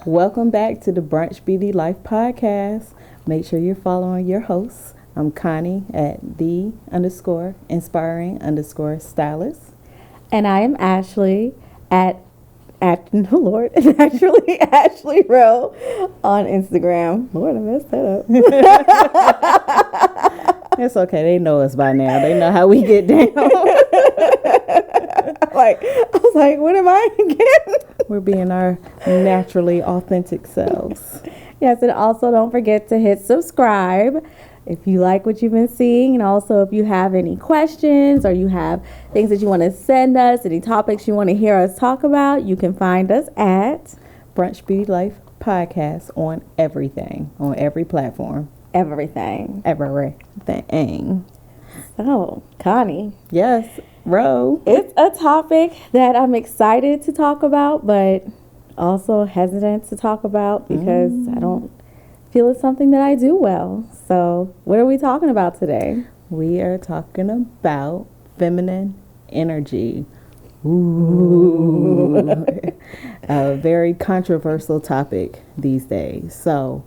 Welcome back to the Brunch BD Life podcast. Make sure you're following your hosts. I'm Connie at _inspiring_stylist. And I am Ashley Lord, actually Ashley Rowe on Instagram. Lord, I messed that up. It's okay. They know us by now. They know how we get down. I was like, what am I again? We're being our naturally authentic selves. Yes, and also don't forget to hit subscribe if you like what you've been seeing, and also if you have any questions or you have things that you want to send us, any topics you want to hear us talk about, you can find us at Brunch Beauty Life Podcast on everything, on every platform. Everything. So, Connie. Yes, Ro. It's a topic that I'm excited to talk about, but also hesitant to talk about because I don't feel it's something that I do well. So, what are we talking about today? We are talking about feminine energy. Ooh. A very controversial topic these days. So,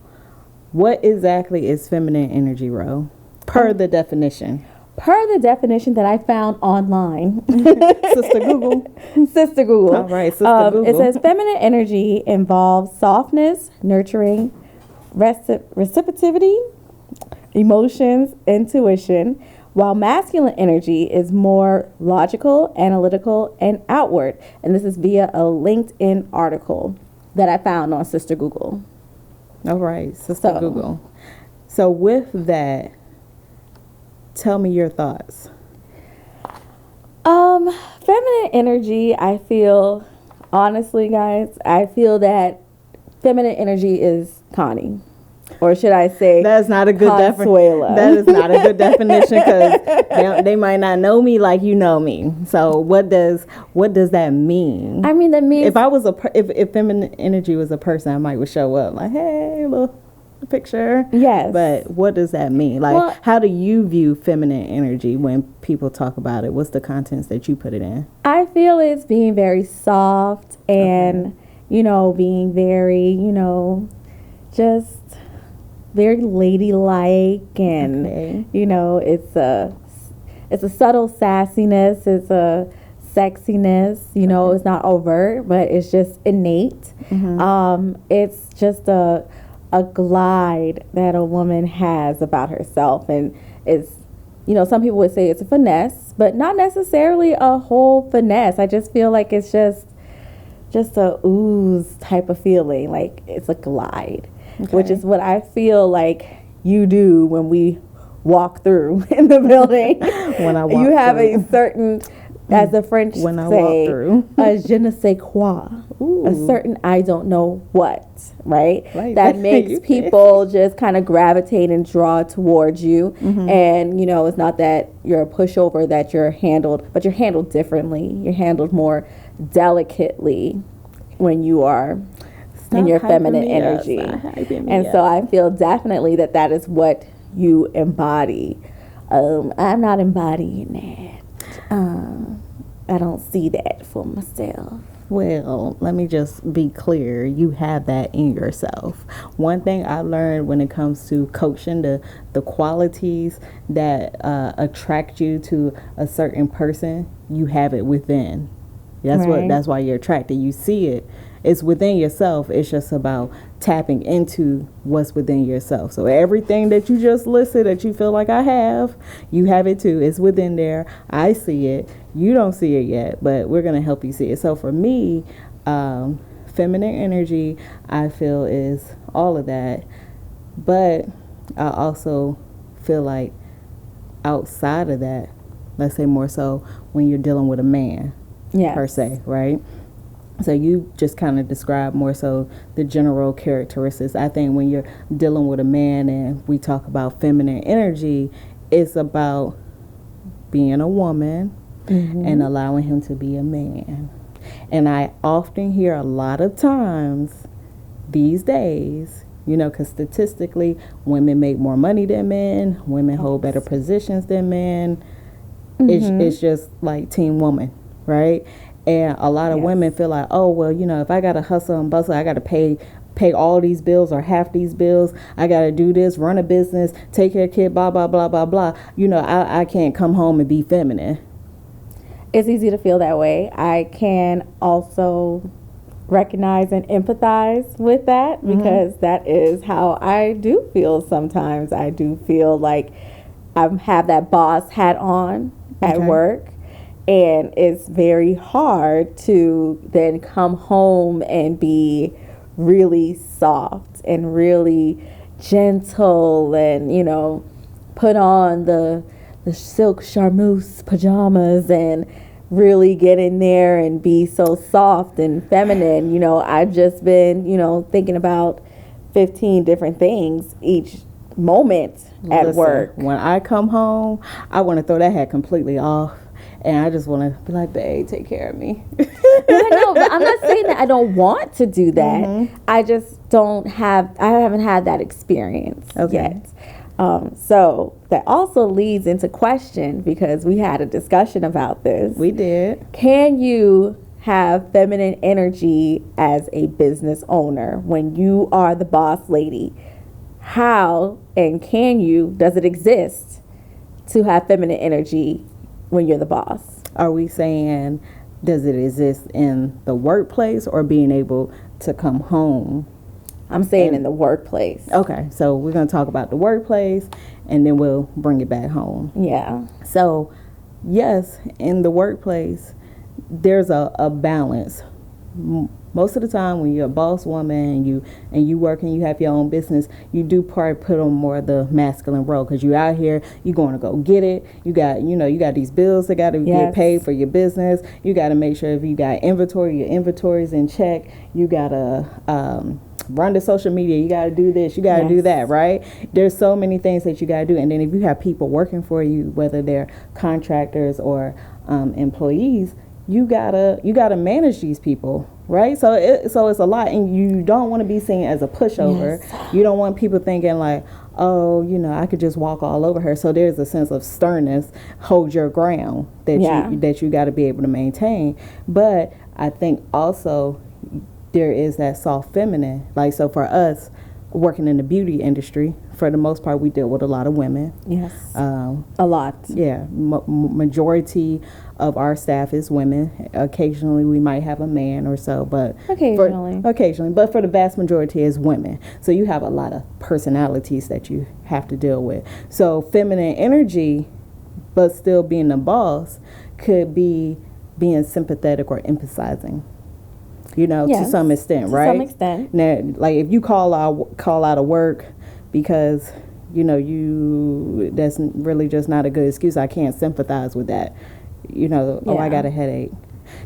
what exactly is feminine energy, Ro? Per the definition that I found online. Sister Google. All right, Sister Google. It says feminine energy involves softness, nurturing, receptivity, emotions, intuition, while masculine energy is more logical, analytical, and outward. And this is via a LinkedIn article that I found on Sister Google. All right, Sister Google. So with that, tell me your thoughts. Feminine energy, I feel, honestly, guys, I feel that feminine energy is Connie. Or should I say, that's not a good definition. That is not a good definition because they might not know me like you know me. So what does that mean? I mean, that means if feminine energy was a person, I might would show up like, hey, look, picture. Yes. But what does that mean? Like, how do you view feminine energy when people talk about it? What's the contents that you put it in? I feel it's being very soft and, being very, just very ladylike, and it's a subtle sassiness, it's a sexiness, it's not overt, but it's just innate. It's just a glide that a woman has about herself, and it's some people would say it's a finesse, but not necessarily a whole finesse. I just feel like it's just a ooze type of feeling, like it's a glide. Okay. Which is what I feel like you do when we walk through in the building. When I walk you have through. A certain, as the French when I say, walk through. A je ne sais quoi. Ooh. A certain I don't know what, right? That makes people just kind of gravitate and draw towards you. And, it's not that you're a pushover, that you're handled, but you're handled differently. You're handled more delicately when you are in your feminine energy. And so I feel definitely that is what you embody. I'm not embodying that. I don't see that for myself. Well, let me just be clear. You have that in yourself. One thing I learned when it comes to coaching, the qualities that attract you to a certain person, you have it within. That's why you're attracted. You see it. It's within yourself. It's just about tapping into what's within yourself. So everything that you just listed that you feel like I have, you have it too. It's within there. I see it. You don't see it yet, but we're going to help you see it. So for me, feminine energy, I feel, is all of that. But I also feel like outside of that, let's say more so when you're dealing with a man, per se, right? So you just kind of describe more so the general characteristics. I think when you're dealing with a man and we talk about feminine energy, it's about being a woman and allowing him to be a man. And I often hear a lot of times these days, because statistically women make more money than men, women hold better positions than men. It's just like Team Woman, right? And a lot of women feel like, oh, well, if I got to hustle and bustle, I got to pay pay all these bills or half these bills. I got to do this, run a business, take care of kid, blah, blah, blah, blah, blah. I can't come home and be feminine. It's easy to feel that way. I can also recognize and empathize with that because that is how I do feel sometimes. I do feel like I have that boss hat on at work, and it's very hard to then come home and be really soft and really gentle and, put on the silk charmeuse pajamas and really get in there and be so soft and feminine. I've just been, thinking about 15 different things each moment at work. When I come home, I want to throw that hat completely off. And I just want to be like, babe, take care of me. No, but I'm not saying that I don't want to do that. I just I haven't had that experience yet. So that also leads into question, because we had a discussion about this. We did. Can you have feminine energy as a business owner when you are the boss lady? How and does it exist to have feminine energy when you're the boss? Are we saying, does it exist in the workplace or being able to come home? I'm saying in the workplace. Okay, so we're going to talk about the workplace and then we'll bring it back home. Yeah. So, yes, in the workplace, there's a balance. Most of the time when you're a boss woman and you work and you have your own business, you do probably put on more of the masculine role, because you're out here, you're going to go get it. You got these bills that got to get paid for your business. You got to make sure if you got inventory, your inventory's in check. You got to run the social media. You got to do this. You got to do that, right? There's so many things that you got to do. And then if you have people working for you, whether they're contractors or employees, you gotta manage these people, right? So it's a lot, and you don't want to be seen as a pushover. You don't want people thinking like, oh, I could just walk all over her. So there's a sense of sternness, hold your ground that you got to be able to maintain. But I think also there is that soft feminine, like, so for us working in the beauty industry, for the most part, we deal with a lot of women. Yes. A lot. Yeah. Majority of our staff is women. Occasionally, we might have a man or so, but occasionally, but for the vast majority is women. So you have a lot of personalities that you have to deal with. So feminine energy, but still being the boss, could be being sympathetic or empathizing. To some extent, right? To some extent. Now, like if you call out of work because that's really just not a good excuse. I can't sympathize with that. Oh, I got a headache.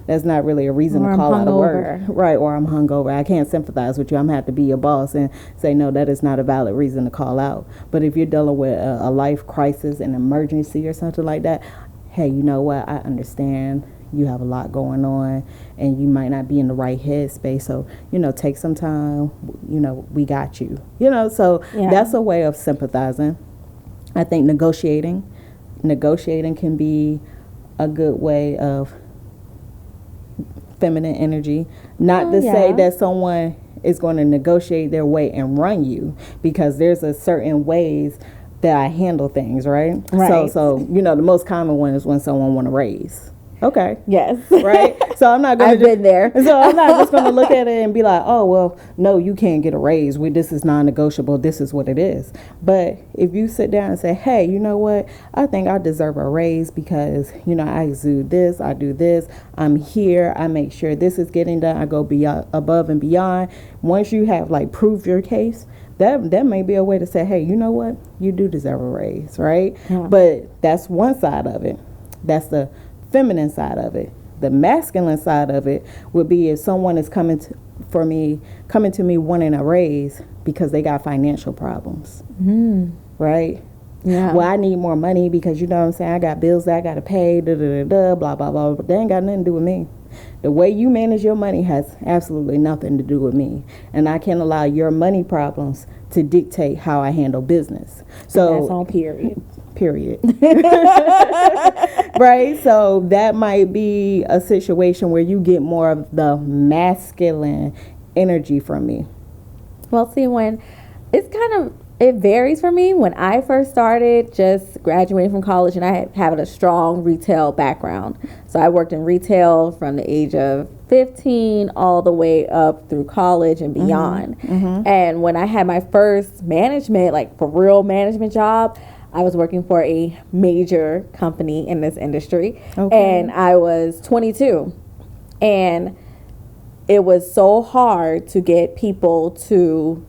That's not really a reason to call out of work, right? Or I'm hungover. I can't sympathize with you. I'm gonna have to be your boss and say no. That is not a valid reason to call out. But if you're dealing with a life crisis, an emergency, or something like that, hey, you know what? I understand. You have a lot going on and you might not be in the right headspace. So, take some time, we got you, so that's a way of sympathizing. I think negotiating can be a good way of feminine energy. Not to say that someone is going to negotiate their way and run you, because there's a certain ways that I handle things, right? So the most common one is when someone want to raise. Okay. Yes. Right. So I'm not going to. I've been there. So I'm not just going to look at it and be like, oh, well, no, you can't get a raise. This is non-negotiable. This is what it is. But if you sit down and say, hey, you know what? I think I deserve a raise because, I exude this. I do this. I'm here. I make sure this is getting done. I go above and beyond. Once you have proved your case, that may be a way to say, hey, you know what? You do deserve a raise, right? Yeah. But that's one side of it. That's the feminine side of it. The masculine side of it would be if someone is coming to me wanting a raise because they got financial problems, right? Yeah. Well, I need more money because what I'm saying, I got bills that I got to pay, blah, blah, blah. But they ain't got nothing to do with me. The way you manage your money has absolutely nothing to do with me. And I can't allow your money problems to dictate how I handle business. So that's on period. Right? So that might be a situation where you get more of the masculine energy from me. Well, see, when it's kind of, it varies for me. When I first started just graduating from college, and I had a strong retail background. So I worked in retail from the age of 15 all the way up through college and beyond. And when I had my first management, like for real management job, I was working for a major company in this industry. And I was 22. And it was so hard to get people to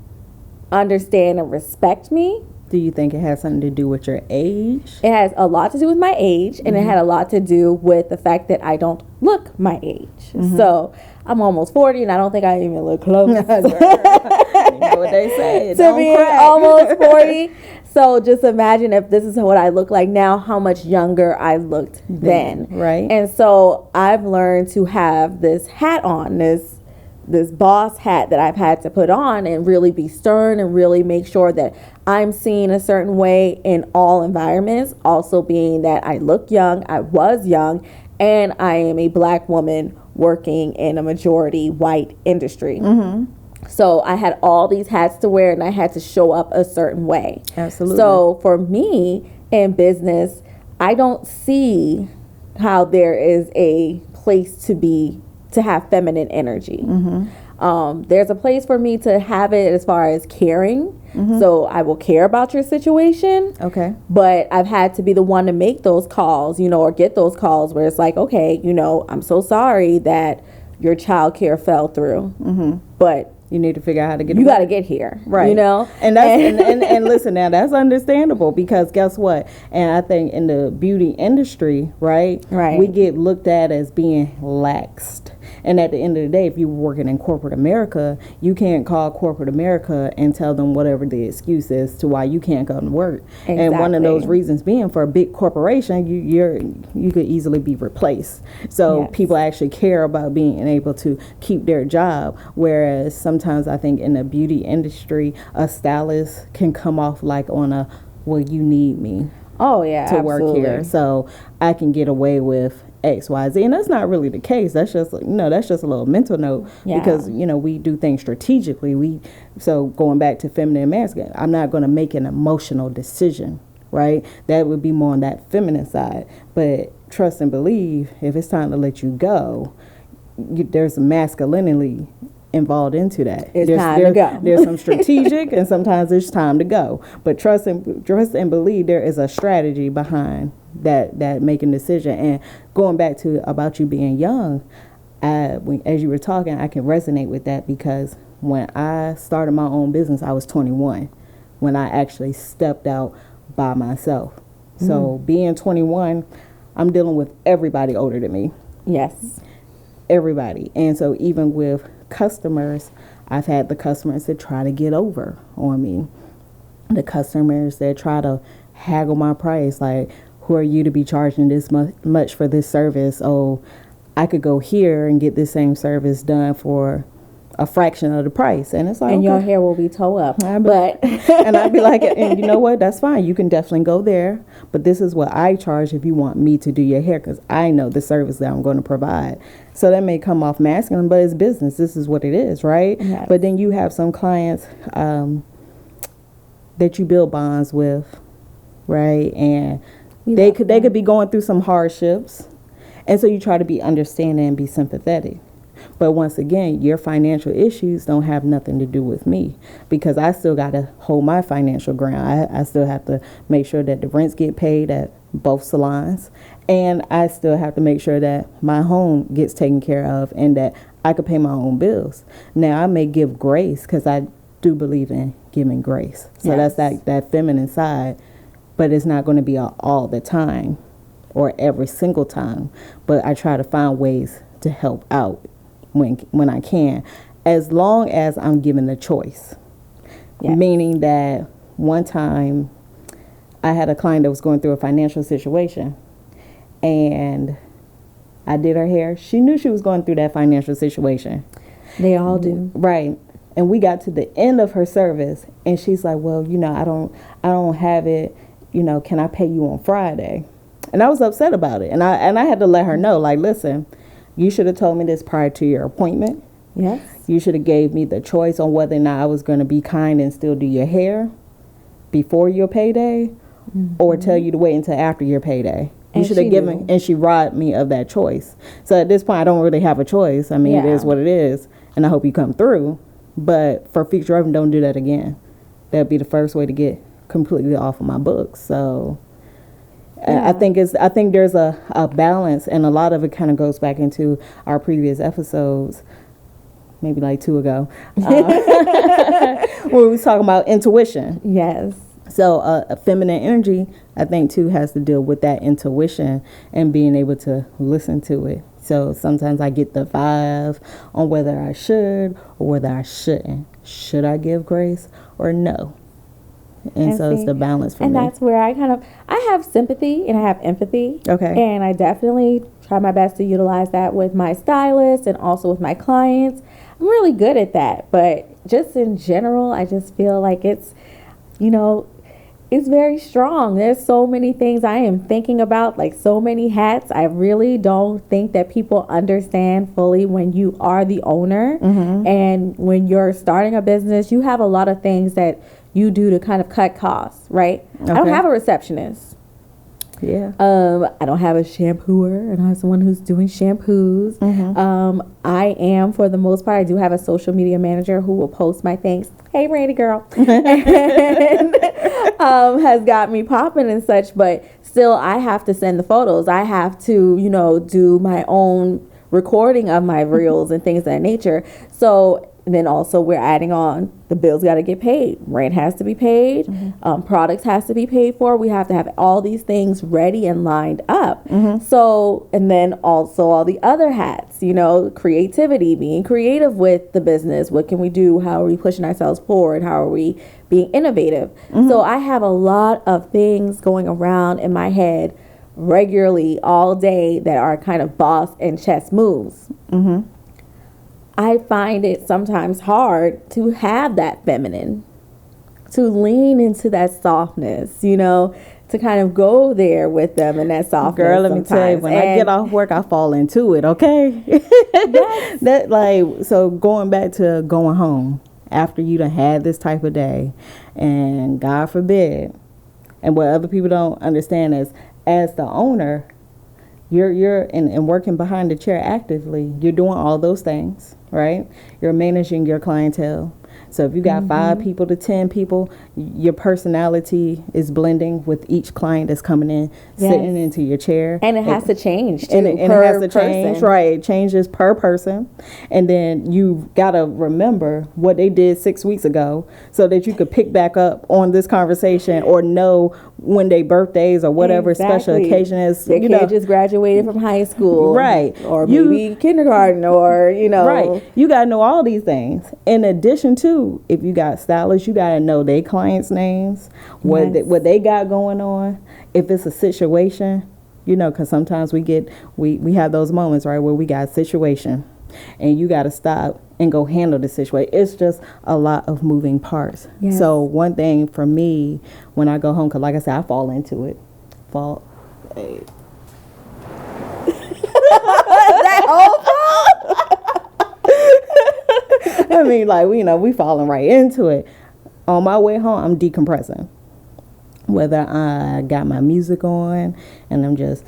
understand and respect me. Do you think it has something to do with your age? It has a lot to do with my age, and it had a lot to do with the fact that I don't look my age. So I'm almost 40, and I don't think I even look close. You know what they say, to be almost 40. So just imagine if this is what I look like now, how much younger I looked then. Right. And so I've learned to have this hat on, this boss hat that I've had to put on, and really be stern and really make sure that I'm seen a certain way in all environments. Also being that I look young, I was young, and I am a Black woman working in a majority white industry. So I had all these hats to wear, and I had to show up a certain way. Absolutely. So for me in business, I don't see how there is a place to have feminine energy. There's a place for me to have it as far as caring. So I will care about your situation. Okay. But I've had to be the one to make those calls, or get those calls where it's like, okay, I'm so sorry that your child care fell through. But you need to figure out how to get. You got to get here, right? And that's and listen, now that's understandable, because guess what? And I think in the beauty industry, right, we get looked at as being laxed. And at the end of the day, if you're working in corporate America, you can't call corporate America and tell them whatever the excuse is to why you can't come to work. Exactly. And one of those reasons being, for a big corporation, you could easily be replaced. So people actually care about being able to keep their job. Whereas sometimes I think in the beauty industry, a stylist can come off like on a, well, you need me. Oh yeah, to absolutely. work here, so I can get away with X, Y, Z, and that's not really the case. That's just that's just a little mental note, because we do things strategically. So going back to feminine and masculine, I'm not going to make an emotional decision, right? That would be more on that feminine side. But trust and believe, if it's time to let you go, there's a masculinity involved into that. It's time to go. There's some strategic, and sometimes it's time to go. But trust and believe, there is a strategy behind that making decision. And going back to about you being young, as you were talking, I can resonate with that, because when I started my own business, I was 21 when I actually stepped out by myself. So being 21, I'm dealing with everybody older than me. Yes. Everybody. And so even with customers, I've had the customers that try to get over on me, the customers that try to haggle my price, like, who are you to be charging this much for this service? Oh, I could go here and get this same service done for a fraction of the price. And it's like, and your hair will be toe up. But and I'd be like, and you know what, that's fine, you can definitely go there, but this is what I charge if you want me to do your hair, because I know the service that I'm going to provide. So that may come off masculine, but it's business. This is what it is, right? Yes. But then you have some clients that you build bonds with, right? And they could be going through some hardships, and so you try to be understanding and be sympathetic. But once again, your financial issues don't have nothing to do with me, because I still got to hold my financial ground. I still have to make sure that the rents get paid at both salons, and I still have to make sure that my home gets taken care of and that I could pay my own bills. Now, I may give grace, because I do believe in giving grace. So that's that feminine side, but it's not going to be all the time or every single time. But I try to find ways to help out when I can, as long as I'm given the choice. Yes. Meaning that one time I had a client that was going through a financial situation, and I did her hair. She knew she was going through that financial situation. They all do. Right. And we got to the end of her service, and she's like, well, I don't have it, can I pay you on Friday? And I was upset about it. And I had to let her know, like, listen, you should have told me this prior to your appointment. Yes. You should have gave me the choice on whether or not I was going to be kind and still do your hair before your payday, or tell you to wait until after your payday. You should have given, and she robbed me of that choice. So at this point, I don't really have a choice. I mean, it is what it is, and I hope you come through. But for future reference, don't do that again. That'd be the first way to get completely off of my books. So I think there's a balance, and a lot of it kind of goes back into our previous episodes, maybe like 2 ago, where we was talking about intuition. Yes. So feminine energy, I think, too, has to deal with that intuition and being able to listen to it. So sometimes I get the vibe on whether I should or whether I shouldn't. Should I give grace or no? And so it's the balance for me. And that's where I have sympathy and I have empathy. Okay. And I definitely try my best to utilize that with my stylist and also with my clients. I'm really good at that. But just in general, I just feel like it's, it's very strong. There's so many things I am thinking about, like so many hats. I really don't think that people understand fully when you are the owner. And when you're starting a business, you have a lot of things that you do to kind of cut costs, right? Okay. I don't have a receptionist. Yeah. I don't have a shampooer. I don't have someone who's doing shampoos. I am, for the most part, I do have a social media manager who will post my things. Hey, Randy girl. And has got me popping and such, but still I have to send the photos. I have to, do my own recording of my reels and things of that nature. So then also we're adding on the bills got to get paid. Rent has to be paid. Products has to be paid for. We have to have all these things ready and lined up. So, and then also all the other hats, creativity, being creative with the business. What can we do? How are we pushing ourselves forward? How are we being innovative? So I have a lot of things going around in my head regularly all day that are kind of boss and chess moves. I find it sometimes hard to have that feminine, to lean into that softness, to kind of go there with them and that softness. Girl, let me tell you, when I get off work, I fall into it, okay? So going back to going home after you done had this type of day, and God forbid, and what other people don't understand is, as the owner, you're and working behind the chair actively, you're doing all those things, right? You're managing your clientele. So if you got 5 people to 10 people, your personality is blending with each client that's coming in, sitting into your chair. And it has to change, too, and it has to change, right? It changes per person. And then you've got to remember what they did 6 weeks ago so that you could pick back up on this conversation or know when their birthdays or whatever special occasion is. Your kid just graduated from high school. Right. Or maybe kindergarten or, Right. You got to know all these things. In addition to, if you got stylists, you got to know their clients' names, what they got going on. If it's a situation, because sometimes we have those moments, right, where we got a situation and you got to stop and go handle the situation. It's just a lot of moving parts. Yes. So one thing for me when I go home, because like I said, I fall into it. That whole I mean, we falling right into it. On my way home, I'm decompressing. Whether I got my music on and I'm just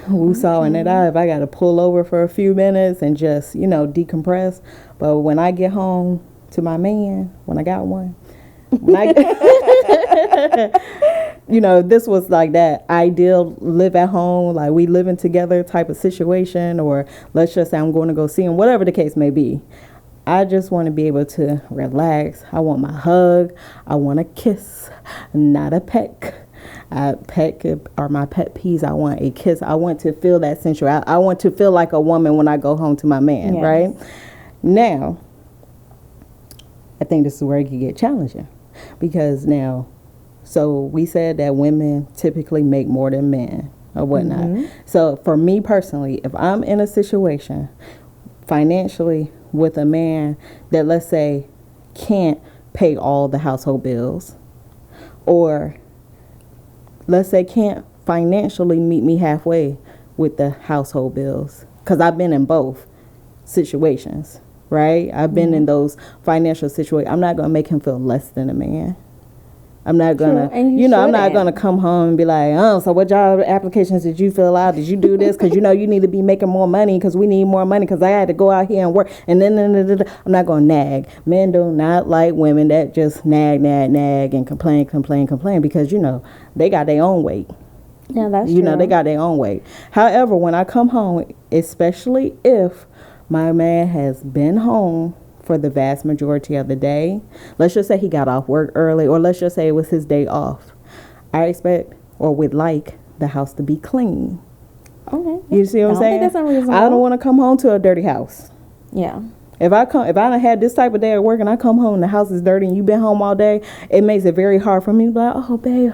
woosawing it out, if I got to pull over for a few minutes and just, decompress. But when I get home to my man, when I got one, this was like that ideal live at home, like we living together type of situation, or let's just say I'm going to go see him, whatever the case may be. I just want to be able to relax. I want my hug. I want a kiss, not a peck. Peck are my pet peeves. I want a kiss. I want to feel that sensuality. I want to feel like a woman when I go home to my man, right? Now, I think this is where it can get challenging. Because now, so we said that women typically make more than men or whatnot. So for me personally, if I'm in a situation financially with a man that, let's say, can't pay all the household bills, or let's say can't financially meet me halfway with the household bills, because I've been in both situations, right? I've been in those financial situations. I'm not going to make him feel less than a man. I'm not gonna, I'm not gonna come home and be like, oh, so what job applications did you fill out? Did you do this? Because you need to be making more money because we need more money because I had to go out here and work. And then I'm not gonna nag. Men do not like women that just nag and complain because they got their own weight. Yeah, that's true. They got their own weight. However, when I come home, especially if my man has been home for the vast majority of the day, let's just say he got off work early, or let's just say it was his day off, I expect or would like the house to be clean. Okay. You see what I'm saying? That's unreasonable. I don't want to come home to a dirty house. Yeah. If I done had this type of day at work and I come home and the house is dirty and you've been home all day, it makes it very hard for me to be like, oh, babe,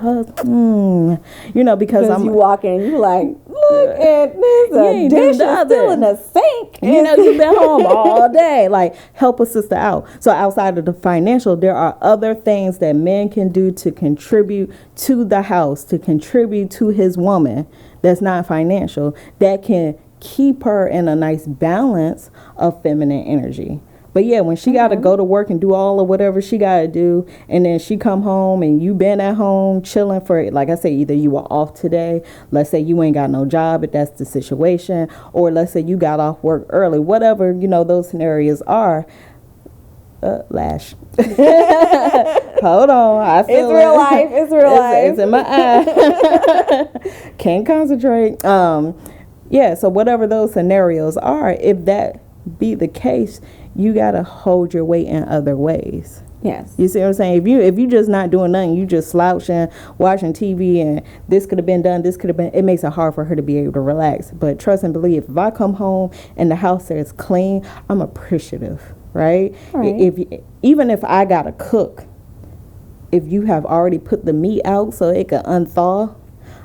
because you walk in and you like, look at this, a dish is still in the sink. You've been home all day. Like, help a sister out. So outside of the financial, there are other things that men can do to contribute to the house, to contribute to his woman that's not financial, that can keep her in a nice balance of feminine energy. But yeah, when she got to go to work and do all of whatever she got to do, and then she come home and you been at home chilling for, like I say, either you were off today, let's say you ain't got no job if that's the situation, or let's say you got off work early, whatever, those scenarios are. Lash. Hold on. I feel it's real life. It's real life. It's in my eye. Can't concentrate. Yeah, so whatever those scenarios are, if that be the case, you got to hold your weight in other ways. Yes. You see what I'm saying? If you just not doing nothing, you just slouching, watching TV, and this could have been done, it makes it hard for her to be able to relax. But trust and believe, if I come home and the house is clean, I'm appreciative, right? Even if I got to cook, if you have already put the meat out so it can unthaw,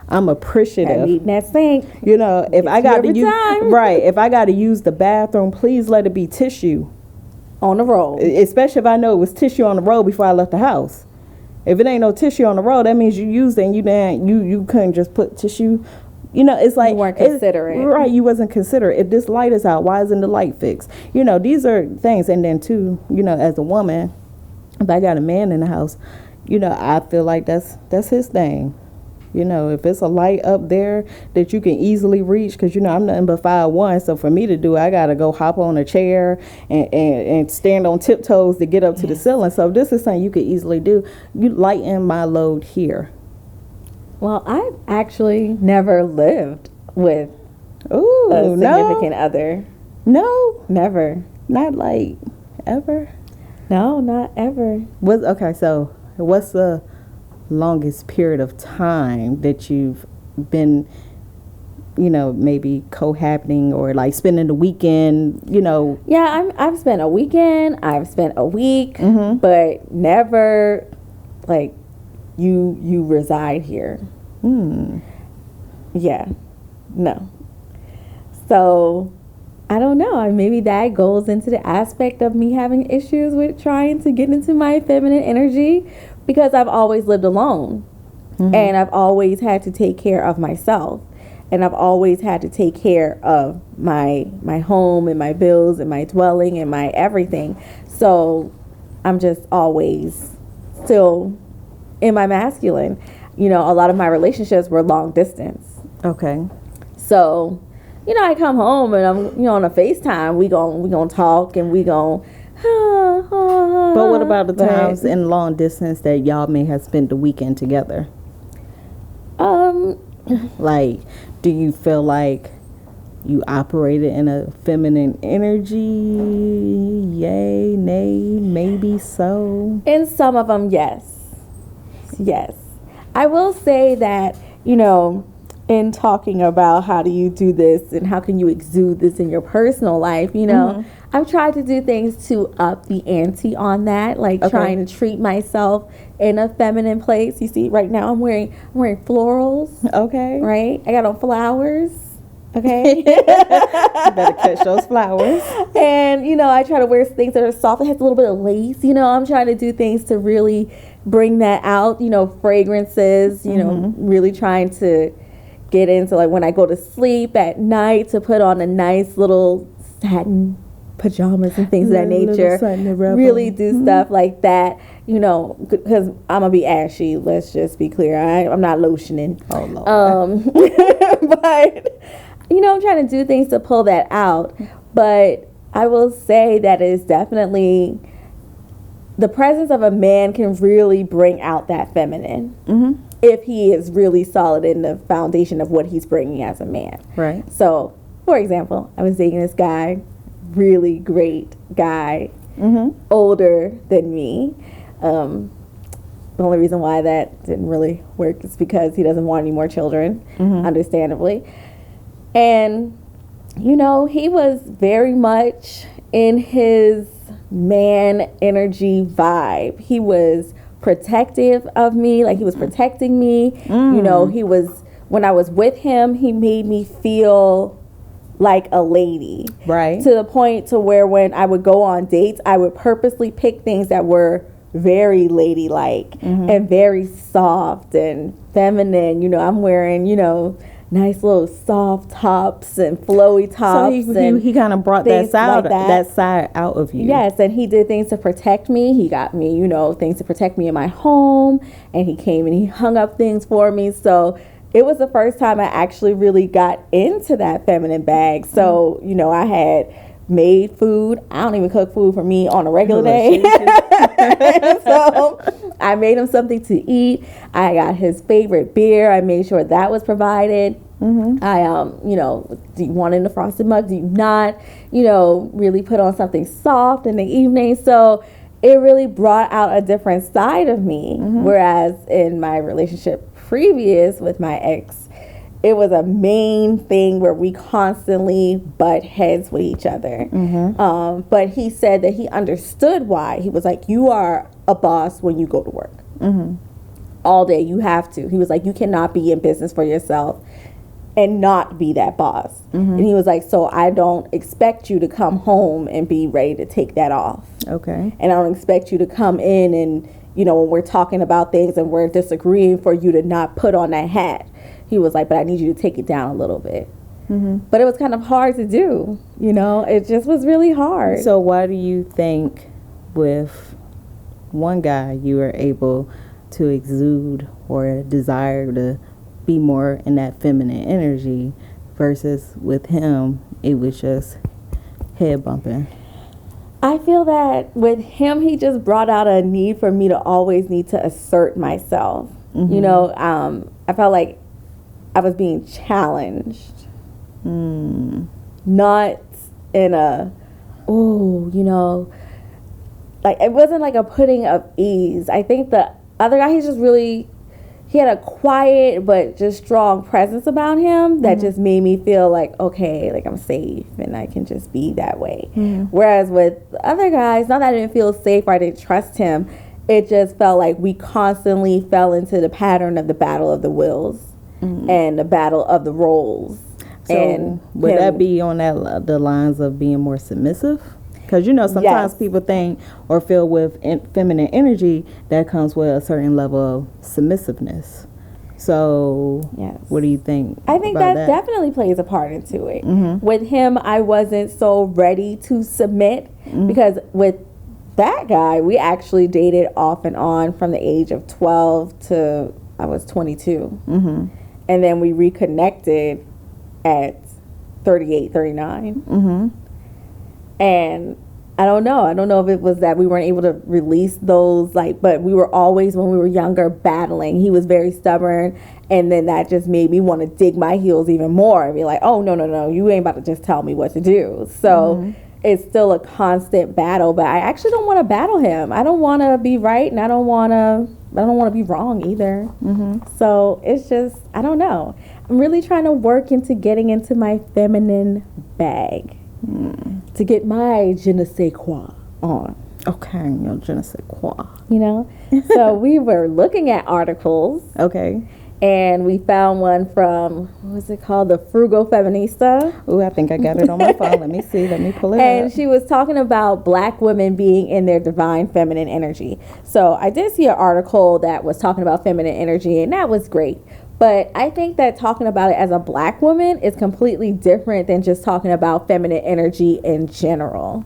I'm appreciative. Eating that sink. If I got to use if I got to use the bathroom, please let it be tissue on the roll. Especially if I know it was tissue on the roll before I left the house. If it ain't no tissue on the roll, that means you used it and you couldn't just put tissue. It's like you weren't considerate. Right, you wasn't considerate. If this light is out, why isn't the light fixed? These are things. And then too, as a woman, if I got a man in the house, I feel like that's his thing. If it's a light up there that you can easily reach, because, I'm nothing but 5'1", so for me to do it, I got to go hop on a chair and stand on tiptoes to get up to the ceiling. So if this is something you could easily do, you lighten my load here. Well, I've actually never lived with a significant other. No? Never. Not like ever? No, not ever. So what's the longest period of time that you've been, maybe cohabiting or like spending the weekend, Yeah, I've spent a weekend, I've spent a week, but never like you reside here. Yeah, no. So I don't know. Maybe that goes into the aspect of me having issues with trying to get into my feminine energy, because I've always lived alone, and I've always had to take care of myself, and I've always had to take care of my home and my bills and my dwelling and my everything. So I'm just always still in my masculine. A lot of my relationships were long distance. Okay. So, I come home and I'm, on a FaceTime, we gon' talk and we gon' But what about the times in long distance that y'all may have spent the weekend together? Like, do you feel like you operated in a feminine energy? Yay, nay, maybe so? In some of them, yes. Yes. I will say that, in talking about how do you do this and how can you exude this in your personal life, I've tried to do things to up the ante on that, like trying to treat myself in a feminine place. You see, right now I'm wearing florals. Okay. Right? I got on flowers. Okay. You better catch those flowers. And, I try to wear things that are soft. It has a little bit of lace. I'm trying to do things to really bring that out, fragrances, really trying to get into, like, when I go to sleep at night, to put on a nice little satin pajamas and things of that nature. Really do stuff like that, you know, because I'm gonna be ashy. Let's just be clear. I'm not lotioning. Oh Lord. But you know, I'm trying to do things to pull that out. But I will say that it's definitely the presence of a man can really bring out that feminine. If he is really solid in the foundation of what he's bringing as a man. Right. So, for example, I was dating this guy, really great guy, older than me. The only reason why that didn't really work is because he doesn't want any more children, understandably. And, you know, he was very much in his man energy vibe. He was protective of me, like he was protecting me. You know, he was, when I was with him, he made me feel like a lady, Right. to the point to where when I would go on dates, I would purposely pick things that were very ladylike and very soft and feminine. You know, I'm wearing, you know, nice little soft tops and flowy tops. So he kind of brought that side out of you. Yes, and he did things to protect me. He got me, you know, things to protect me in my home, and he came and he hung up things for me. So it was the first time I actually really got into that feminine bag. So, you know, I had made food. I don't even cook food for me on a regular day. So I made him something to eat. I got his favorite beer. I made sure that was provided. I, you know, do you want it in a frosted mug? Do you not? You know, really put on something soft in the evening. So it really brought out a different side of me. Whereas in my relationship previous with my ex, it was a main thing where we constantly butt heads with each other. But he said that he understood why. He was like, you are a boss when you go to work. All day, you have to. He was like, you cannot be in business for yourself and not be that boss. And he was like, so I don't expect you to come home and be ready to take that off. Okay. And I don't expect you to come in and, you know, when we're talking about things and we're disagreeing, for you to not put on that hat. He was like, but I need you to take it down a little bit. But it was kind of hard to do, you know, it just was really hard. So why do you think with one guy you were able to exude or desire to be more in that feminine energy versus with him it was just head bumping? I feel that with him, he just brought out a need for me to always need to assert myself. You know, I felt like I was being challenged. Not in a, oh, you know, like it wasn't like a putting of ease. I think the other guy, he's just really, he had a quiet but just strong presence about him that just made me feel like, okay, like I'm safe and I can just be that way. Whereas with the other guys, not that I didn't feel safe or I didn't trust him, it just felt like we constantly fell into the pattern of the battle of the wills and the battle of the roles. So and would that be on that the lines of being more submissive? Because, you know, sometimes people think or feel with feminine energy that comes with a certain level of submissiveness. So what do you think? I think that definitely plays a part into it. With him, I wasn't so ready to submit because with that guy, we actually dated off and on from the age of 12 to I was 22. And then we reconnected at 38, 39. And I don't know if it was that we weren't able to release those, like, but we were always, when we were younger, battling. He was very stubborn, and then that just made me want to dig my heels even more and be like, oh, no, you ain't about to just tell me what to do. So it's still a constant battle, but I actually don't want to battle him. I don't want to be right, and I don't want to be wrong either. So it's just, I don't know. I'm really trying to work into getting into my feminine bag to get my je ne sais quoi on. Okay, your je ne sais quoi. You know? So we were looking at articles. Okay. And we found one from, what was it called? The Frugal Feminista. Oh, I think I got it on my phone. Let me see. Let me pull it up. And she was talking about black women being in their divine feminine energy. So I did see an article that was talking about feminine energy, and that was great. But I think that talking about it as a Black woman is completely different than just talking about feminine energy in general.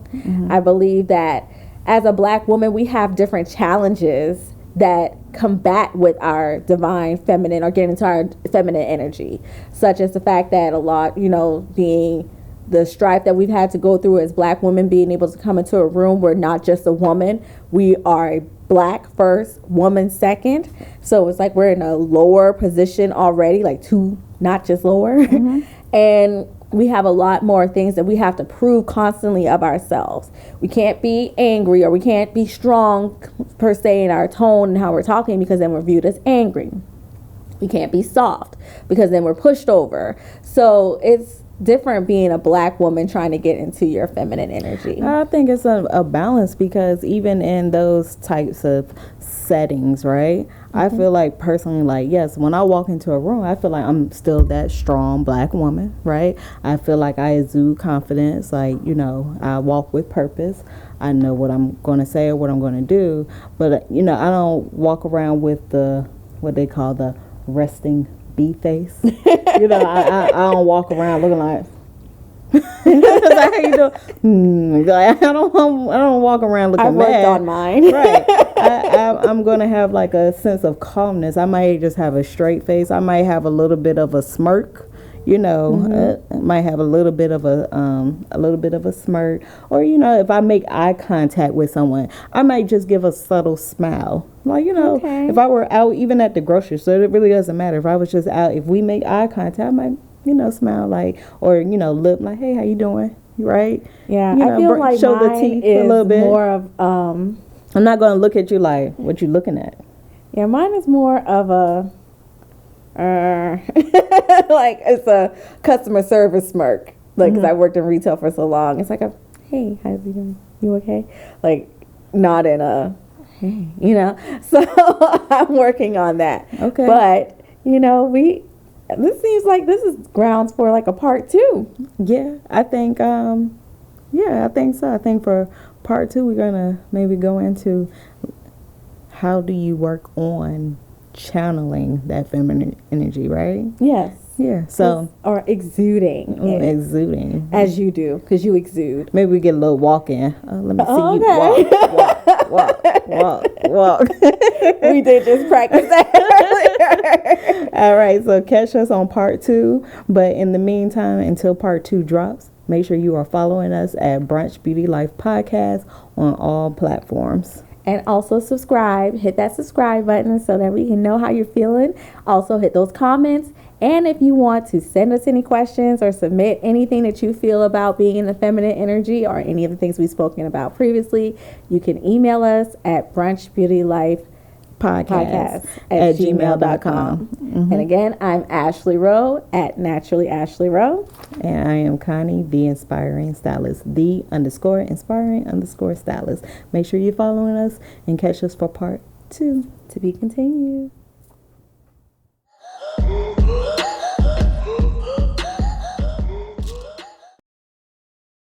I believe that as a Black woman, we have different challenges that combat with our divine feminine or get into our feminine energy, such as the fact that a lot, being the strife that we've had to go through as Black women, being able to come into a room where not just a woman, we are a Black first, woman second. So it's like we're in a lower position already, like two, not just lower. And we have a lot more things that we have to prove constantly of ourselves. We can't be angry or we can't be strong per se in our tone and how we're talking, because then we're viewed as angry. We can't be soft because then we're pushed over. So it's different being a Black woman trying to get into your feminine energy. I think it's a balance, because even in those types of settings, right? I feel like personally, like, yes, when I walk into a room, I feel like I'm still that strong Black woman, right? I feel like I exude confidence, like, I walk with purpose. I know what I'm going to say or what I'm going to do, but I don't walk around with what they call the resting bee face. I don't walk around looking like like, how you doing? Like, I don't walk around looking mad. I worked on mine. Right. I'm gonna have like a sense of calmness. I might just have a straight face. I might have a little bit of a smirk. Might have a little bit of a smirk, or if I make eye contact with someone, I might just give a subtle smile. Like, if I were out even at the grocery store, it really doesn't matter. If I was just out, if we make eye contact, I might smile, like, or look like, hey, how you doing? Right? Yeah, I feel like show the teeth a little bit. More of I'm not gonna look at you like, what you looking at? Yeah, mine is more of a like, it's a customer service smirk. Like, because I worked in retail for so long, it's like a, hey, how's you doing? You okay? Like, not in a, hey, So I'm working on that. Okay. But this seems like this is grounds for like a part 2. Yeah, I think I think so. I think for part 2 we're gonna maybe go into how do you work on channeling that feminine energy, right? Yes. Yeah. So or exuding. Exuding. As you do, because you exude. Maybe we get a little walk in. Let me see you walk. We did just practice that earlier. All right. So catch us on part 2. But in the meantime, until part 2 drops, make sure you are following us at Brunch Beauty Life Podcast on all platforms. And also subscribe. Hit that subscribe button so that we can know how you're feeling. Also hit those comments. And if you want to send us any questions or submit anything that you feel about being in the feminine energy or any of the things we've spoken about previously, you can email us at brunchbeautylife.podcast@gmail.com. And again, I'm Ashley Rowe at Naturally Ashley Rowe. And I am Connie, the Inspiring Stylist, _inspiring_stylist. Make sure you're following us and catch us for part 2. To be continued.